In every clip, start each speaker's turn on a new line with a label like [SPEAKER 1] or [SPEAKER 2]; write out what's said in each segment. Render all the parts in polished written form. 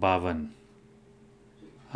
[SPEAKER 1] 52।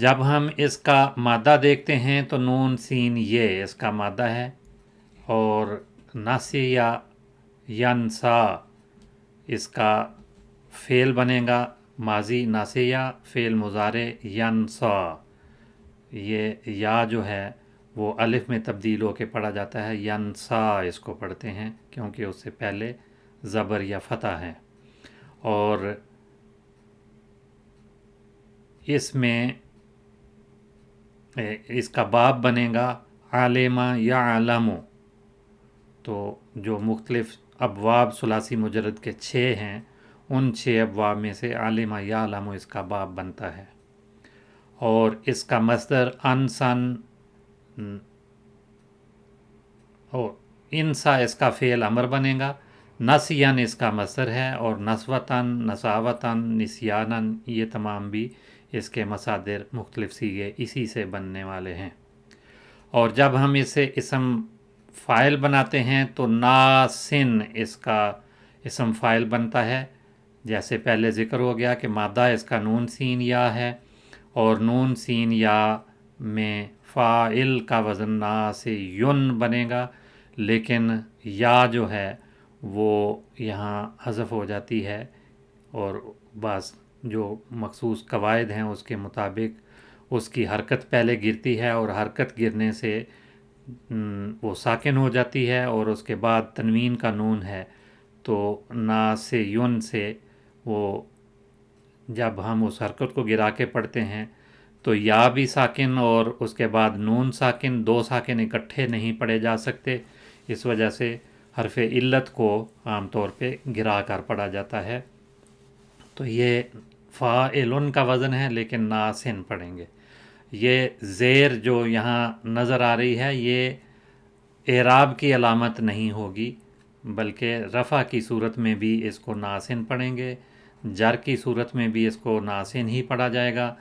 [SPEAKER 1] جب ہم اس کا مادہ دیکھتے ہیں تو نون سین یہ اس کا مادہ ہے، اور ناسیہ ینسا اس کا فعل بنے گا، ماضی ناسیہ، فعل مضارع ینسا، یہ یا جو ہے وہ الف میں تبدیل ہو کے پڑھا جاتا ہے، ینسا اس کو پڑھتے ہیں کیونکہ اس سے پہلے زبر یا فتح ہے، اور اس میں اس کا باب بنے گا عالمہ یا علمو، تو جو مختلف ابواب ثلاثی مجرد کے 6 ہیں، ان 6 ابواب میں سے عالمہ یا علمو اس کا باب بنتا ہے، اور اس کا مصدر انسن، اور انسا اس کا فعل امر بنے گا، نسین اس کا مصدر ہے، اور نسوتاً، نساوتاً، نسیاناً، یہ تمام بھی اس کے مصادر مختلف صیغے اسی سے بننے والے ہیں۔ اور جب ہم اسے اسم فاعل بناتے ہیں تو ناسن اس کا اسم فاعل بنتا ہے، جیسے پہلے ذکر ہو گیا کہ مادہ اس کا نون سین یا ہے، اور نون سین یا میں فاعل کا وزن ناسیون بنے گا، لیکن یا جو ہے وہ یہاں حذف ہو جاتی ہے، اور بعض جو مخصوص قواعد ہیں اس کے مطابق اس کی حرکت پہلے گرتی ہے، اور حرکت گرنے سے وہ ساکن ہو جاتی ہے، اور اس کے بعد تنوین کا نون ہے، تو ناسیون سے وہ جب ہم اس حرکت کو گرا کے پڑھتے ہیں تو یا بھی ساکن اور اس کے بعد نون ساکن، 2 ساکن اکٹھے نہیں پڑھے جا سکتے، اس وجہ سے حرف علت کو عام طور پہ گرا کر پڑھا جاتا ہے، تو یہ فاعلن کا وزن ہے لیکن ناسن پڑھیں گے۔ یہ زیر جو یہاں نظر آ رہی ہے یہ اعراب کی علامت نہیں ہوگی، بلکہ رفع کی صورت میں بھی اس کو ناسن پڑھیں گے، جر کی صورت میں بھی اس کو ناسن ہی پڑھا جائے گا،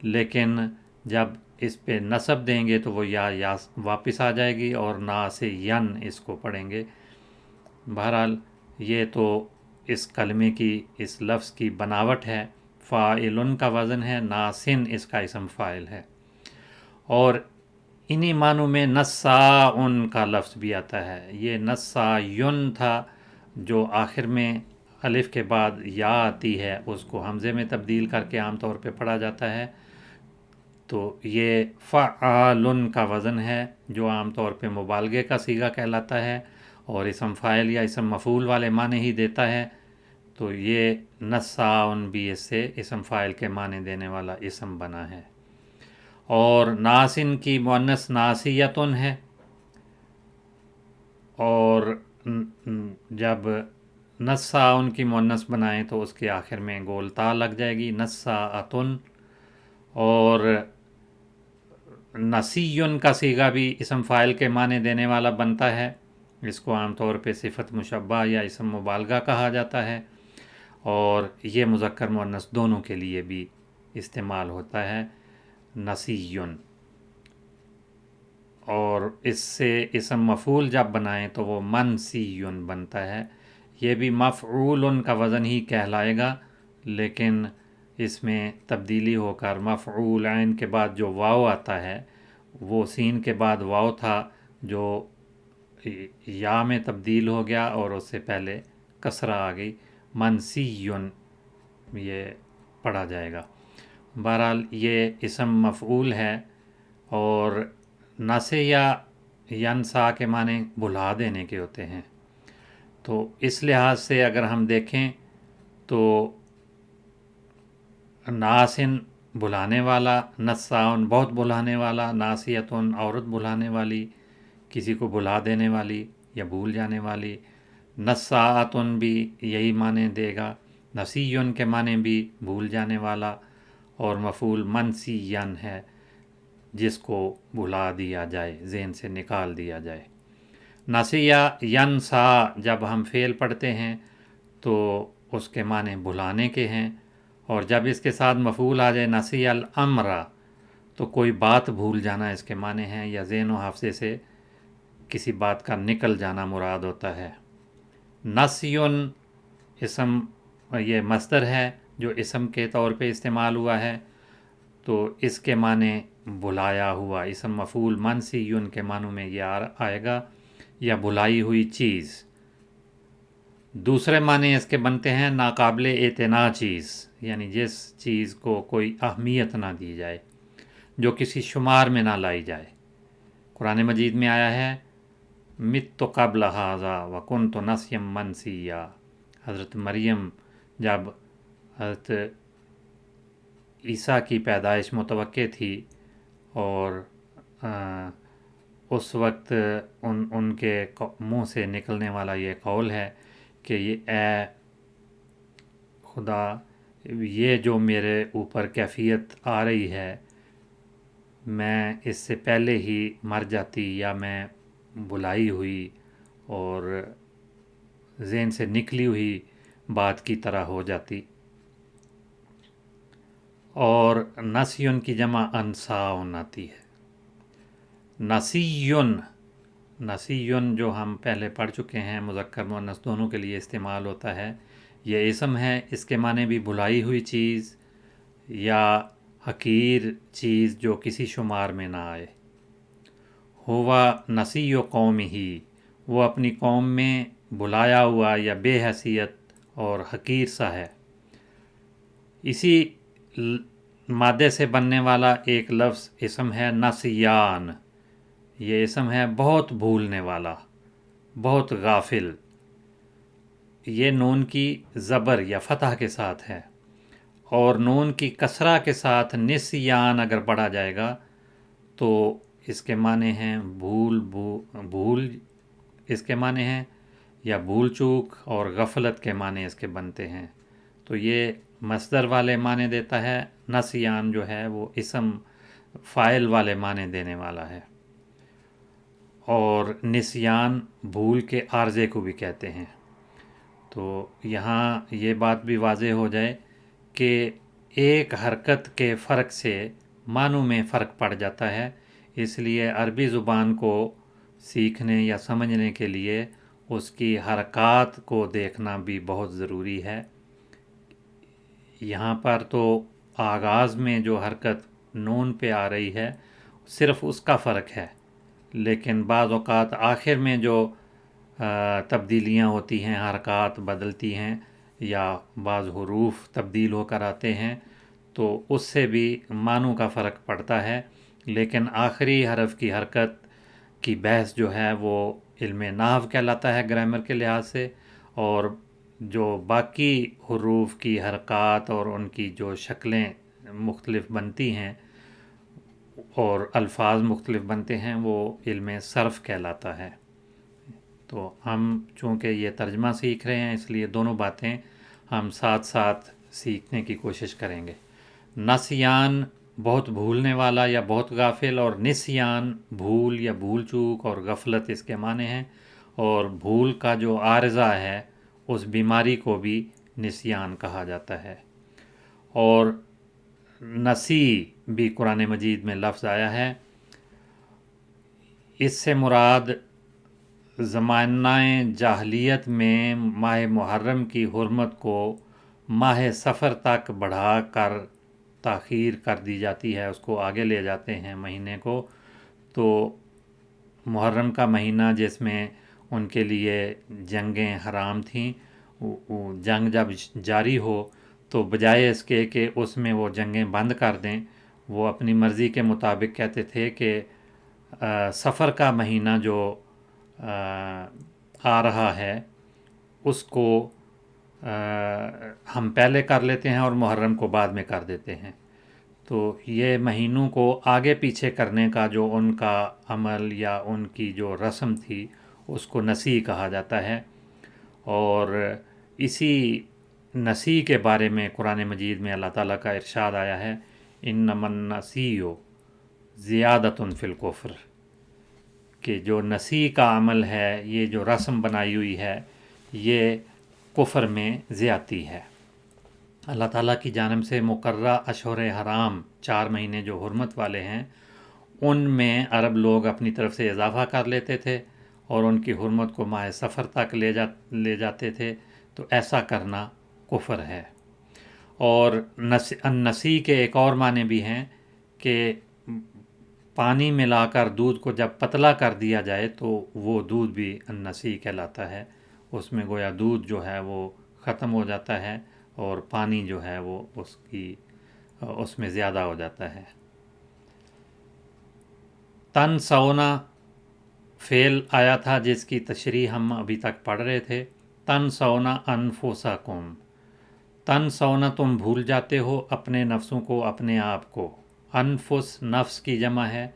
[SPEAKER 1] لیکن جب اس پہ نصب دیں گے تو وہ یا واپس آ جائے گی، اور ناسین اس کو پڑھیں گے۔ بہرحال یہ تو اس کلمے کی، اس لفظ کی بناوٹ ہے، فاعلن کا وزن ہے، ناسن اس کا اسم فاعل ہے، اور انہی معنوں میں نساء کا لفظ بھی آتا ہے۔ یہ نسایون تھا جو آخر میں الف کے بعد یا آتی ہے، اس کو حمزے میں تبدیل کر کے عام طور پہ پڑھا جاتا ہے، تو یہ فعالن کا وزن ہے جو عام طور پہ مبالغے کا صیغہ کہلاتا ہے، اور اسم فاعل یا اسم مفعول والے معنی ہی دیتا ہے، تو یہ نساء بھی اس سے اسم فاعل کے معنی دینے والا اسم بنا ہے۔ اور ناسن کی مؤنث ناسیتن ہے، اور جب نساء کی مؤنث بنائیں تو اس کے آخر میں گول تا لگ جائے گی، نساءتن، اور نسیٌ کا صیغہ بھی اسم فاعل کے معنی دینے والا بنتا ہے، اس کو عام طور پہ صفت مشبہ یا اسم مبالغہ کہا جاتا ہے، اور یہ مذکر مؤنث دونوں کے لیے بھی استعمال ہوتا ہے، نسیٌ، اور اس سے اسم مفعول جب بنائیں تو وہ منسیٌ بنتا ہے، یہ بھی مفعول کا وزن ہی کہلائے گا، لیکن اس میں تبدیلی ہو کر مفعول عین کے بعد جو واو آتا ہے وہ سین کے بعد واو تھا جو یا میں تبدیل ہو گیا، اور اس سے پہلے کسرہ آ گئی، منسیٌ یہ پڑھا جائے گا۔ بہرحال یہ اسم مفعول ہے، اور نسیہ ینسا کے معنی بھلا دینے کے ہوتے ہیں، تو اس لحاظ سے اگر ہم دیکھیں تو ناسن بھلانے والا، نساؤن بہت بھلانے والا، ناسیتن عورت بھلانے والی، کسی کو بھلا دینے والی یا بھول جانے والی، نساءتن بھی یہی معنی دے گا، نسیٌ کے معنی بھی بھول جانے والا، اور مفعول منسیًا ہے جس کو بھلا دیا جائے، ذہن سے نکال دیا جائے۔ نسیہ ینسا جب ہم فعل پڑھتے ہیں تو اس کے معنی بھلانے کے ہیں، اور جب اس کے ساتھ مفعول آ جائے نسی الامر تو کوئی بات بھول جانا اس کے معنی ہیں، یا ذہن و حافظے سے کسی بات کا نکل جانا مراد ہوتا ہے۔ نسیٌ اسم یہ مصدر ہے جو اسم کے طور پہ استعمال ہوا ہے، تو اس کے معنی بھلایا ہوا، اسم مفعول منسیٌ کے معنوں میں یہ آئے گا، یا بھلائی ہوئی چیز۔ دوسرے معنی اس کے بنتے ہیں ناقابل اعتنا چیز، یعنی جس چیز کو کوئی اہمیت نہ دی جائے، جو کسی شمار میں نہ لائی جائے۔ قرآن مجید میں آیا ہے مت قبل ھذا وکنت نسیا منسیا۔ حضرت مریم جب حضرت عیسیٰ کی پیدائش متوقع تھی اور اس وقت ان کے منہ سے نکلنے والا یہ قول ہے کہ یہ اے خدا، یہ جو میرے اوپر کیفیت آ رہی ہے، میں اس سے پہلے ہی مر جاتی، یا میں بھلائی ہوئی اور ذہن سے نکلی ہوئی بات کی طرح ہو جاتی۔ اور نسیٌ کی جمع انساٌ آتی ہے۔ نسیٌ جو ہم پہلے پڑھ چکے ہیں، مذکر مؤنث دونوں کے لیے استعمال ہوتا ہے۔ یہ اسم ہے، اس کے معنی بھی بھلائی ہوئی چیز یا حقیر چیز جو کسی شمار میں نہ آئے۔ ہوا نسی قومہ، وہ اپنی قوم میں بھلایا ہوا یا بے حیثیت اور حقیر سا ہے۔ اسی مادے سے بننے والا ایک لفظ اسم ہے نسیان۔ یہ اسم ہے بہت بھولنے والا، بہت غافل۔ یہ نون کی زبر یا فتح کے ساتھ ہے، اور نون کی کسرہ کے ساتھ نسیان اگر پڑھا جائے گا تو اس کے معنی ہیں بھول اس کے معنی ہیں، یا بھول چوک، اور غفلت کے معنی اس کے بنتے ہیں۔ تو یہ مصدر والے معنی دیتا ہے، نسیان جو ہے وہ اسم فاعل والے معنی دینے والا ہے۔ اور نسیان بھول کے عارضے کو بھی کہتے ہیں۔ تو یہاں یہ بات بھی واضح ہو جائے کہ ایک حرکت کے فرق سے معنوں میں فرق پڑ جاتا ہے، اس لیے عربی زبان کو سیکھنے یا سمجھنے کے لیے اس کی حرکات کو دیکھنا بھی بہت ضروری ہے۔ یہاں پر تو آغاز میں جو حرکت نون پہ آ رہی ہے صرف اس کا فرق ہے، لیکن بعض اوقات آخر میں جو تبدیلیاں ہوتی ہیں، حرکات بدلتی ہیں، یا بعض حروف تبدیل ہو کر آتے ہیں، تو اس سے بھی معنوں کا فرق پڑتا ہے۔ لیکن آخری حرف کی حرکت کی بحث جو ہے وہ علم نحو کہلاتا ہے گرامر کے لحاظ سے، اور جو باقی حروف کی حرکات اور ان کی جو شکلیں مختلف بنتی ہیں اور الفاظ مختلف بنتے ہیں، وہ علم صرف کہلاتا ہے۔ تو ہم چونکہ یہ ترجمہ سیکھ رہے ہیں، اس لیے دونوں باتیں ہم ساتھ ساتھ سیکھنے کی کوشش کریں گے۔ نسیان بہت بھولنے والا یا بہت غافل، اور نسیان بھول یا بھول چوک اور غفلت اس کے معنی ہیں۔ اور بھول کا جو عارضہ ہے اس بیماری کو بھی نسیان کہا جاتا ہے۔ اور نسی بھی قرآن مجید میں لفظ آیا ہے، اس سے مراد زمانہ جاہلیت میں ماہ محرم کی حرمت کو ماہ صفر تک بڑھا کر تاخیر کر دی جاتی ہے، اس کو آگے لے جاتے ہیں مہینے کو۔ تو محرم کا مہینہ جس میں ان کے لیے جنگیں حرام تھیں، جنگ جب جاری ہو تو بجائے اس کے کہ اس میں وہ جنگیں بند کر دیں، وہ اپنی مرضی کے مطابق کہتے تھے کہ صفر کا مہینہ جو آ رہا ہے اس کو ہم پہلے کر لیتے ہیں اور محرم کو بعد میں کر دیتے ہیں۔ تو یہ مہینوں کو آگے پیچھے کرنے کا جو ان کا عمل یا ان کی جو رسم تھی اس کو نسی کہا جاتا ہے۔ اور اسی نسی کے بارے میں قرآن مجید میں اللہ تعالیٰ کا ارشاد آیا ہے، انما النسیء زیادۃ فی الکفر، کہ جو نسی کا عمل ہے، یہ جو رسم بنائی ہوئی ہے، یہ کفر میں زیادتی ہے۔ اللہ تعالیٰ کی جانب سے مقررہ اشہر حرام 4 مہینے جو حرمت والے ہیں، ان میں عرب لوگ اپنی طرف سے اضافہ کر لیتے تھے اور ان کی حرمت کو ماہ صفر تک لے جاتے تھے، تو ایسا کرنا کفر ہے۔ اور النسی کے ایک اور معنی بھی ہیں کہ پانی ملا کر دودھ کو جب پتلا کر دیا جائے تو وہ دودھ بھی النسی کہلاتا ہے. اس میں گویا دودھ جو ہے وہ ختم ہو جاتا ہے اور پانی جو ہے وہ اس میں زیادہ ہو جاتا ہے. تنسونا فعل آیا تھا جس کی تشریح ہم ابھی تک پڑھ رہے تھے. تنسونا انفسکم، تنسونا تم بھول جاتے ہو اپنے نفسوں کو، اپنے آپ کو. انفس نفس کی جمع ہے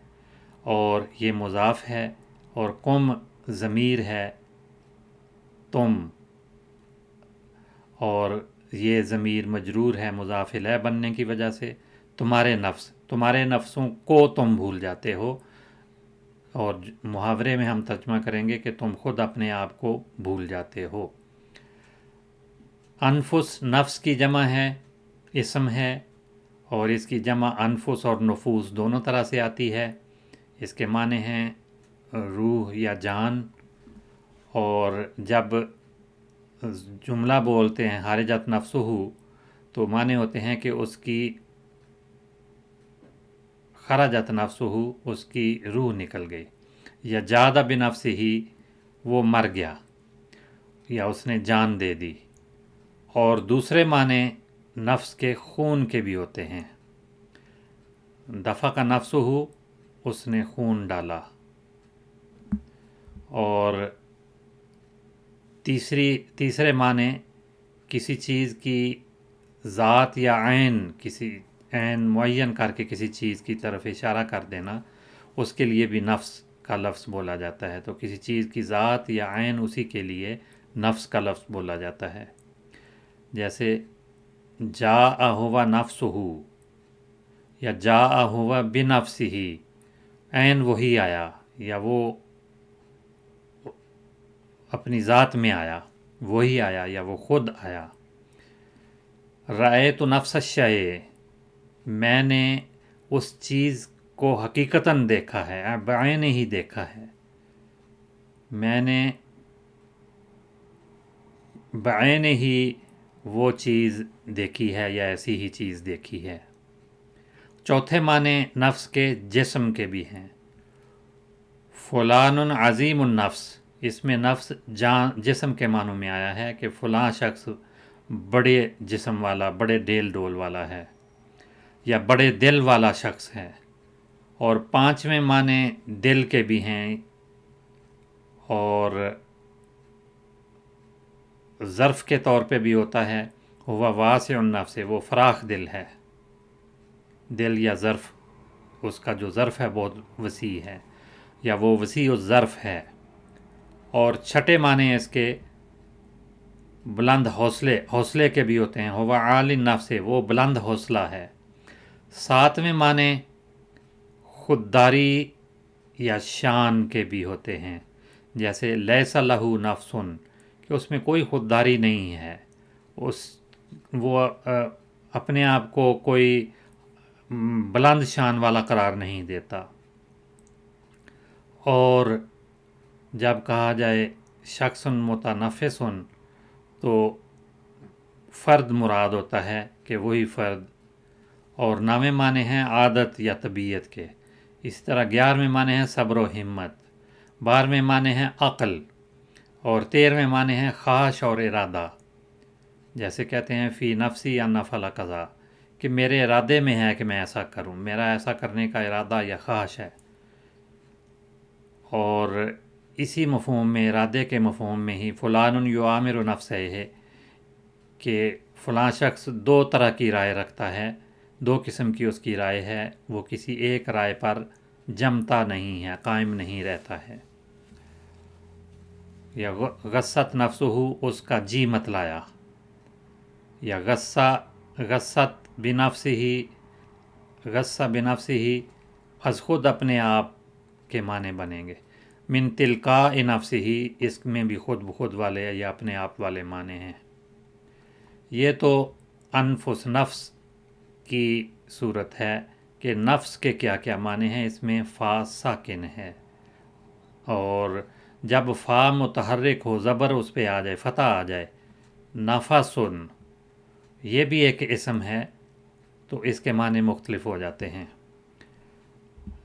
[SPEAKER 1] اور یہ مضاف ہے، اور کم ضمیر ہے تم، اور یہ ضمیر مجرور ہے مضاف الیہ بننے کی وجہ سے. تمہارے نفس، تمہارے نفسوں کو تم بھول جاتے ہو، اور محاورے میں ہم ترجمہ کریں گے کہ تم خود اپنے آپ کو بھول جاتے ہو. انفس نفس کی جمع ہے، اسم ہے، اور اس کی جمع انفس اور نفوس دونوں طرح سے آتی ہے. اس کے معنی ہیں روح یا جان، اور جب جملہ بولتے ہیں خارجت نفسہ تو معنی ہوتے ہیں کہ اس کی خرجت نفسہ، اس کی روح نکل گئی، یا جادہ بنفسہ ہی وہ مر گیا یا اس نے جان دے دی. اور دوسرے معنی نفس کے خون کے بھی ہوتے ہیں. دفع کا نفس ہو، اس نے خون ڈالا. اور تیسرے معنی کسی چیز کی ذات یا کسی عین معین کر کے کسی چیز کی طرف اشارہ کر دینا، اس کے لیے بھی نفس کا لفظ بولا جاتا ہے. تو کسی چیز کی ذات یا عین، اسی کے لیے نفس کا لفظ بولا جاتا ہے. جیسے جاء ہوا نفسہ، یا جاء ہوا بنفسہ، عین وہی آیا یا وہ اپنی ذات میں آیا، وہی آیا یا وہ خود آیا. رأیت نفس الشیء، میں نے اس چیز کو حقیقتاً دیکھا ہے، بعین ہی دیکھا ہے. میں نے بعین ہی وہ چیز دیکھی ہے یا ایسی ہی چیز دیکھی ہے. چوتھے معنی نفس کے جسم کے بھی ہیں. فلان عظیم النفس، اس میں نفس جسم کے معنوں میں آیا ہے کہ فلاں شخص بڑے جسم والا، بڑے ڈیل ڈول والا ہے، یا بڑے دل والا شخص ہے. اور پانچویں معنی دل کے بھی ہیں، اور ظرف کے طور پہ بھی ہوتا ہے. ہوا واسع النفس، وہ فراخ دل ہے. دل یا ظرف، اس کا جو ظرف ہے بہت وسیع ہے، یا وہ وسیع الظرف ہے. اور چھٹے معنی اس کے بلند حوصلے کے بھی ہوتے ہیں. ہوا عالی النفس، وہ بلند حوصلہ ہے. ساتویں معنی خودداری یا شان کے بھی ہوتے ہیں، جیسے لیس لہ نفس، کہ اس میں کوئی خودداری نہیں ہے، وہ اپنے آپ کو کوئی بلند شان والا قرار نہیں دیتا. اور جب کہا جائے شخص متنفس، تو فرد مراد ہوتا ہے کہ وہی فرد. اور 9ویں معنی ہیں عادت یا طبیعت کے. اسی طرح 11ویں معنی ہیں صبر و ہمت. 12ویں معنی ہیں عقل. اور 13ویں معنی ہیں خواہش اور ارادہ. جیسے کہتے ہیں فی نفسی یا نفل قضا، کہ میرے ارادے میں ہے کہ میں ایسا کروں، میرا ایسا کرنے کا ارادہ یا خواہش ہے. اور اسی مفہوم میں، ارادے کے مفہوم میں ہی فلان یعامر نفسہ ہے کہ فلاں شخص 2 طرح کی رائے رکھتا ہے، 2 قسم کی اس کی رائے ہے، وہ کسی ایک رائے پر جمتا نہیں ہے، قائم نہیں رہتا ہے. یا غصت نفسہ، اس کا جی متلایا. یا غصت بنفسہ ہی، غصہ بنفسہ ہی، از خود اپنے آپ کے معنی بنیں گے. من تلقاء نفسہ ہی، اس میں بھی خود بخود والے یا اپنے آپ والے معنی ہیں. یہ تو انفس نفس کی صورت ہے کہ نفس کے کیا کیا معنی ہیں. اس میں فا ساکن ہے، اور جب فا متحرک ہو، زبر اس پہ آ جائے، فتح آ جائے، نفسن، یہ بھی ایک اسم ہے، تو اس کے معنی مختلف ہو جاتے ہیں.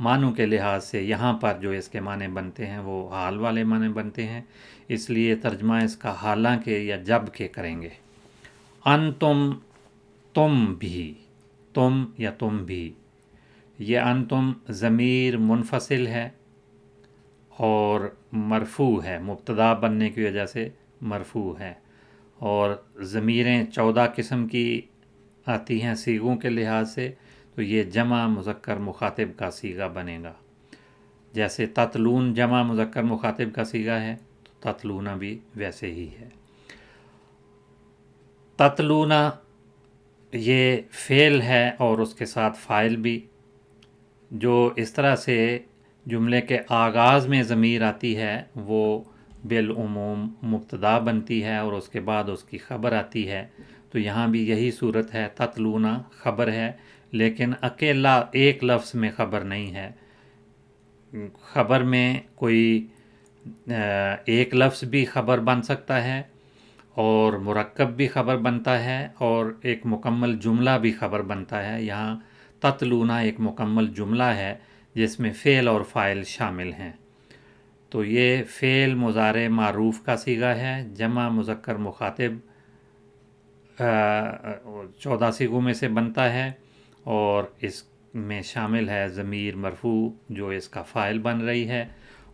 [SPEAKER 1] معنوں کے لحاظ سے یہاں پر جو اس کے معنی بنتے ہیں وہ حال والے معنی بنتے ہیں، اس لیے ترجمہ اس کا حالانکہ یا جب کے کریں گے۔ انتم، تم بھی، تم یا تم بھی، یہ انتم ضمیر منفصل ہے اور مرفوع ہے، مبتدا بننے کی وجہ سے مرفوع ہے، اور ضمیریں 14 قسم کی آتی ہیں صیغوں کے لحاظ سے، تو یہ جمع مذکر مخاطب کا صیغہ بنے گا۔ جیسے تتلون جمع مذکر مخاطب کا صیغہ ہے تو تتلون بھی ویسے ہی ہے۔ تتلون یہ فعل ہے اور اس کے ساتھ فاعل بھی، جو اس طرح سے جملے کے آغاز میں ضمیر آتی ہے وہ بالعموم مبتدا بنتی ہے اور اس کے بعد اس کی خبر آتی ہے، تو یہاں بھی یہی صورت ہے، تتلون خبر ہے لیکن اکیلا ایک لفظ میں خبر نہیں ہے، خبر میں کوئی ایک لفظ بھی خبر بن سکتا ہے اور مرکب بھی خبر بنتا ہے اور ایک مکمل جملہ بھی خبر بنتا ہے۔ یہاں تتلون ایک مکمل جملہ ہے جس میں فعل اور فاعل شامل ہیں، تو یہ فعل مضارع معروف کا صیغہ ہے، جمع مذکر مخاطب 14 صیغوں میں سے بنتا ہے اور اس میں شامل ہے ضمیر مرفوع جو اس کا فاعل بن رہی ہے،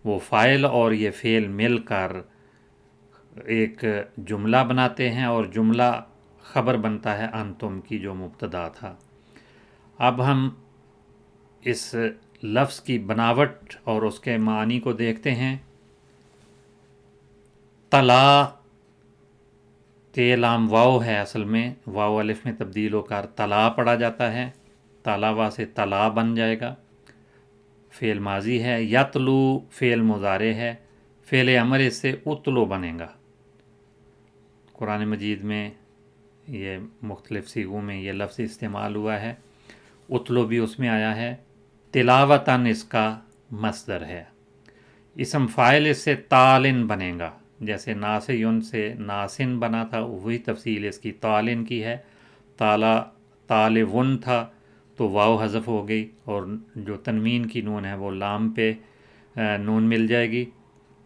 [SPEAKER 1] وہ فاعل اور یہ فعل مل کر ایک جملہ بناتے ہیں اور جملہ خبر بنتا ہے انتم کی جو مبتدا تھا۔ اب ہم اس لفظ کی بناوٹ اور اس کے معنی کو دیکھتے ہیں۔ طلا، تے لام واو ہے، اصل میں واو الف میں تبدیل ہو کر طلا پڑھا جاتا ہے، طلاوا سے طلا بن جائے گا، فعل ماضی ہے۔ یتلو فعل مضارع ہے، فعل امر اس سے اتلو بنے گا۔ قرآن مجید میں یہ مختلف صیغوں میں یہ لفظ استعمال ہوا ہے، اتلو بھی اس میں آیا ہے۔ تلاوتاً اس کا مصدر ہے، اسم فاعل اس سے تالن بنے گا، جیسے ناسیون سے ناسن بنا تھا وہی تفصیل اس کی تالن کی ہے۔ تالا تالون تھا تو واو حذف ہو گئی اور جو تنوین کی نون ہے وہ لام پہ نون مل جائے گی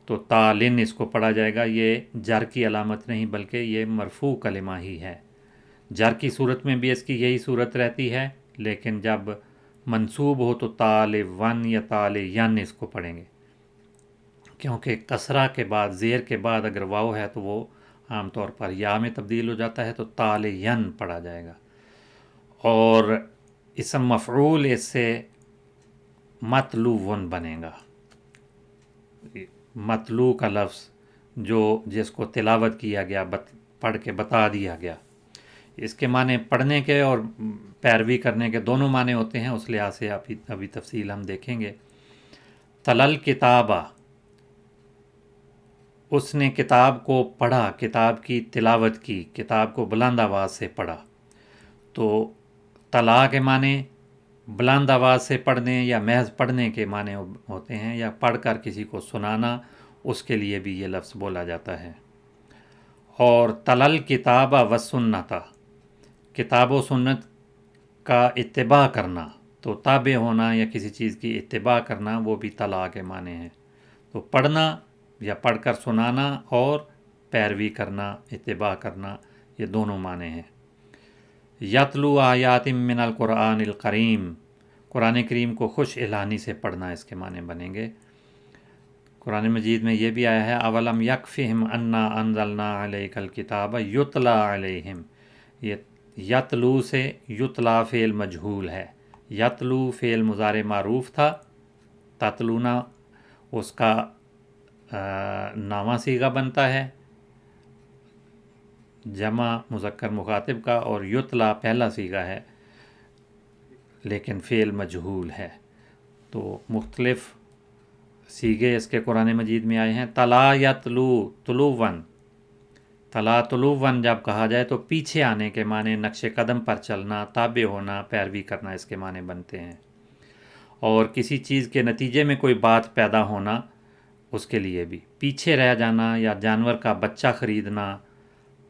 [SPEAKER 1] تو تالن اس کو پڑھا جائے گا۔ یہ جر کی علامت نہیں بلکہ یہ مرفوع کلمہ ہی ہے، جر کی صورت میں بھی اس کی یہی صورت رہتی ہے، لیکن جب منصوب ہو تو طالون یا طالین اس کو پڑھیں گے، کیونکہ کسرہ کے بعد زیر کے بعد اگر واو ہے تو وہ عام طور پر یا میں تبدیل ہو جاتا ہے تو طالین پڑھا جائے گا۔ اور اسم مفعول اس سے مطلوون بنے گا، مطلوع کا لفظ جو جس کو تلاوت کیا گیا، پڑھ کے بتا دیا گیا، اس کے معنی پڑھنے کے اور پیروی کرنے کے دونوں معنی ہوتے ہیں، اس لحاظ سے ابھی تفصیل ہم دیکھیں گے۔ تلل کتابہ، اس نے کتاب کو پڑھا، کتاب کی تلاوت کی، کتاب کو بلند آواز سے پڑھا، تو تلا کے معنی بلند آواز سے پڑھنے یا محض پڑھنے کے معنی ہوتے ہیں، یا پڑھ کر کسی کو سنانا، اس کے لیے بھی یہ لفظ بولا جاتا ہے۔ اور تلل کتابہ و سنتا، کتاب و سنت کا اتباع کرنا، تو تابع ہونا یا کسی چیز کی اتباع کرنا وہ بھی تلا کے معنی ہیں، تو پڑھنا یا پڑھ کر سنانا اور پیروی کرنا، اتباع کرنا، یہ دونوں معنی ہیں۔ یتلو آیات من القرآن الکریم، قرآن کریم کو خوش الہانی سے پڑھنا اس کے معنی بنیں گے۔ قرآن مجید میں یہ بھی آیا ہے اولم یکفہم انا انزلنا علیک الکتاب یتلا علیہم، یہ یتلو سے یتلا فعل مجہول ہے، یتلو فعل مضارع معروف تھا، تتلونا اس کا نامہ صیغہ بنتا ہے جمع مذکر مخاطب کا، اور یتلا پہلا صیغہ ہے لیکن فعل مجہول ہے، تو مختلف صیغے اس کے قرآن مجید میں آئے ہیں۔ تلا یتلو طلوون، تلا طلوون جب کہا جائے تو پیچھے آنے کے معنی، نقش قدم پر چلنا، تابع ہونا، پیروی کرنا اس کے معنی بنتے ہیں، اور کسی چیز کے نتیجے میں کوئی بات پیدا ہونا اس کے لیے بھی، پیچھے رہ جانا یا جانور کا بچہ خریدنا،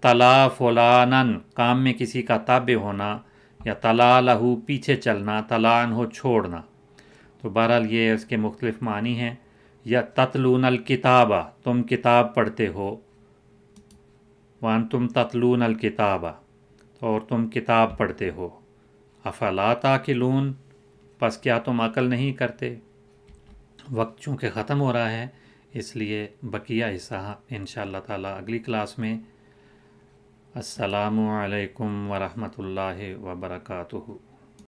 [SPEAKER 1] تلا فلانن کام میں کسی کا تابع ہونا، یا تلا لہو پیچھے چلنا، تلا عنہ چھوڑنا، تو بہرحال یہ اس کے مختلف معنی ہیں. یا تتلون الکتابہ، تم کتاب پڑھتے ہو، وانتم تتلون الکتابہ، اور تم کتاب پڑھتے ہو. افلا تاکلون، پس کیا تم عقل نہیں کرتے. وقت چونکہ ختم ہو رہا ہے اس لیے بقیہ حصہ انشاءاللہ تعالیٰ اگلی کلاس میں. السلام علیکم ورحمۃ اللہ وبرکاتہ.